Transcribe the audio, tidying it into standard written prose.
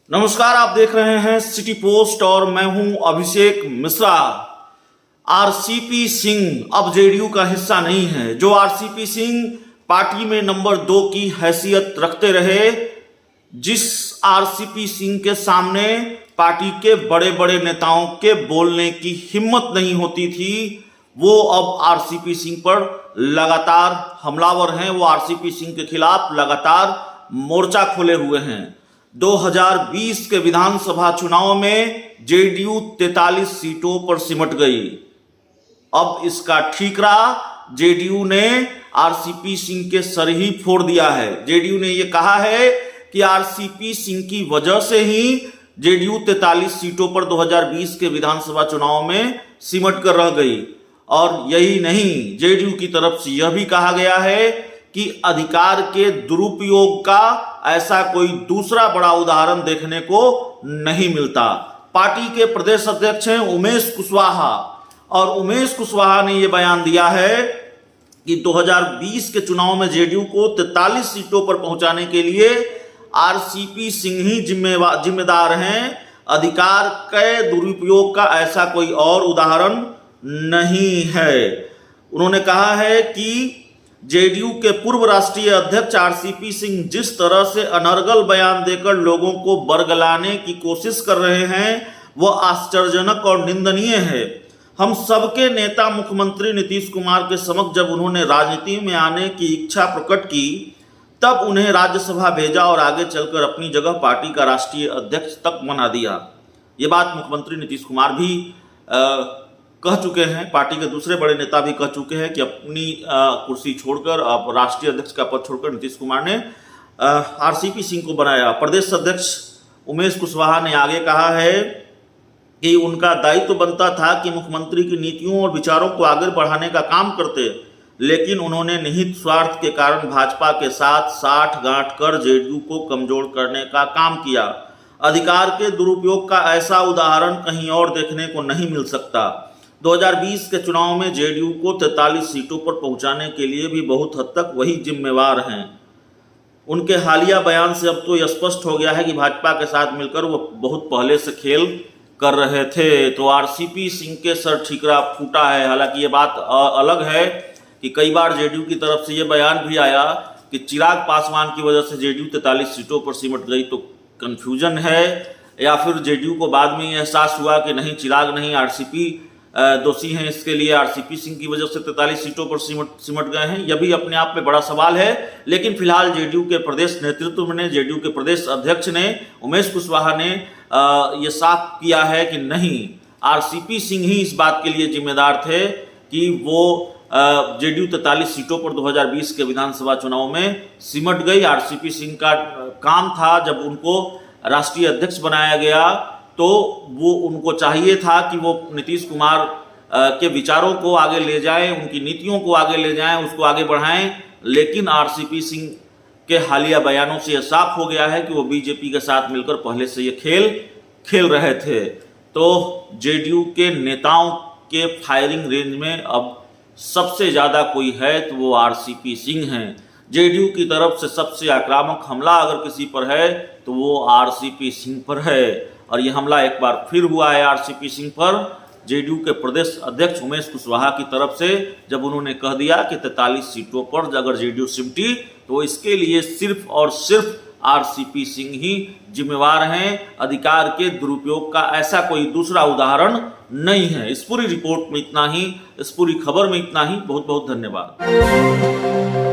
नमस्कार, आप देख रहे हैं सिटी पोस्ट और मैं हूं अभिषेक मिश्रा। आरसीपी सिंह अब जेडीयू का हिस्सा नहीं है। जो आरसीपी सिंह पार्टी में नंबर 2 की हैसियत रखते रहे, जिस आरसीपी सिंह के सामने पार्टी के बड़े बड़े नेताओं के बोलने की हिम्मत नहीं होती थी, वो अब आरसीपी सिंह पर लगातार हमलावर हैं। वो आरसीपी सिंह के खिलाफ लगातार मोर्चा खोले हुए हैं। 2020 के विधानसभा चुनाव में जेडीयू 43 सीटों पर सिमट गई। अब इसका ठीकरा जेडीयू ने आरसीपी सिंह के सर ही फोड़ दिया है। जेडीयू ने यह कहा है कि आरसीपी सिंह की वजह से ही जेडीयू 43 सीटों पर 2020 के विधानसभा चुनाव में सिमट कर रह गई। और यही नहीं, जेडीयू की तरफ से यह भी कहा गया है कि अधिकार के दुरुपयोग का ऐसा कोई दूसरा बड़ा उदाहरण देखने को नहीं मिलता। पार्टी के प्रदेश अध्यक्ष हैं उमेश कुशवाहा, और उमेश कुशवाहा ने यह बयान दिया है कि 2020 के चुनाव में जेडीयू को 43 सीटों पर पहुंचाने के लिए आरसीपी सिंह ही जिम्मेदार हैं। अधिकार के दुरुपयोग का ऐसा कोई और उदाहरण नहीं है। उन्होंने कहा है कि जेडीयू के पूर्व राष्ट्रीय अध्यक्ष आरसीपी सिंह जिस तरह से अनर्गल बयान देकर लोगों को बरगलाने की कोशिश कर रहे हैं, वह आश्चर्यजनक और निंदनीय है। हम सबके नेता मुख्यमंत्री नीतीश कुमार के समक्ष जब उन्होंने राजनीति में आने की इच्छा प्रकट की, तब उन्हें राज्यसभा भेजा और आगे चलकर अपनी जगह पार्टी का राष्ट्रीय अध्यक्ष तक बना दिया। ये बात मुख्यमंत्री नीतीश कुमार भी कह चुके हैं। पार्टी के दूसरे बड़े नेता भी कह चुके हैं कि अपनी कुर्सी छोड़कर, अब राष्ट्रीय अध्यक्ष का पद छोड़कर नीतीश कुमार ने आरसीपी सिंह को बनाया। प्रदेश अध्यक्ष उमेश कुशवाहा ने आगे कहा है कि उनका दायित्व बनता था कि मुख्यमंत्री की नीतियों और विचारों को आगे बढ़ाने का काम करते, लेकिन उन्होंने निहित स्वार्थ के कारण भाजपा के साथ साठ-गांठ कर जेडीयू को कमजोर करने का काम किया। अधिकार के दुरुपयोग का ऐसा उदाहरण कहीं और देखने को नहीं मिल सकता। 2020 के चुनाव में जेडीयू को 43 सीटों पर पहुंचाने के लिए भी बहुत हद तक वही जिम्मेवार हैं। उनके हालिया बयान से अब तो यह स्पष्ट हो गया है कि भाजपा के साथ मिलकर वो बहुत पहले से खेल कर रहे थे। तो आरसीपी सिंह के सर ठीकरा फूटा है। हालांकि ये बात अलग है कि कई बार जेडीयू की तरफ से ये बयान भी आया कि चिराग पासवान की वजह से जेडीयू 43 सीटों पर सिमट गई। तो कन्फ्यूजन है, या फिर जेडीयू को बाद में एहसास हुआ कि नहीं, चिराग नहीं, आरसीपी दोषी हैं, इसके लिए आरसीपी सिंह की वजह से 43 सीटों पर सिमट गए हैं। यह भी अपने आप में बड़ा सवाल है। लेकिन फिलहाल जेडीयू के प्रदेश नेतृत्व ने, जेडीयू के प्रदेश अध्यक्ष ने, उमेश कुशवाहा ने यह साफ किया है कि नहीं, आरसीपी सिंह ही इस बात के लिए जिम्मेदार थे कि वो जेडीयू 43 सीटों पर 2020 के विधानसभा चुनाव में सिमट गई। आरसीपी सिंह का काम था, जब उनको राष्ट्रीय अध्यक्ष बनाया गया तो वो उनको चाहिए था कि वो नीतीश कुमार के विचारों को आगे ले जाएं, उनकी नीतियों को आगे ले जाएं, उसको आगे बढ़ाएं। लेकिन आरसीपी सिंह के हालिया बयानों से यह साफ हो गया है कि वो बीजेपी के साथ मिलकर पहले से ये खेल रहे थे। तो जेडीयू के नेताओं के फायरिंग रेंज में अब सबसे ज़्यादा कोई है तो वो आरसीपी सिंह हैं। जेडीयू की तरफ से सबसे आक्रामक हमला अगर किसी पर है तो वो आरसीपी सिंह पर है। और यह हमला एक बार फिर हुआ है आरसीपी सिंह पर, जेडीयू के प्रदेश अध्यक्ष उमेश कुशवाहा की तरफ से, जब उन्होंने कह दिया कि 43 सीटों पर अगर जेडीयू सिमटी तो इसके लिए सिर्फ और सिर्फ आरसीपी सिंह ही जिम्मेवार हैं। अधिकार के दुरुपयोग का ऐसा कोई दूसरा उदाहरण नहीं है। इस पूरी रिपोर्ट में इतना ही, इस पूरी खबर में इतना ही। बहुत बहुत धन्यवाद।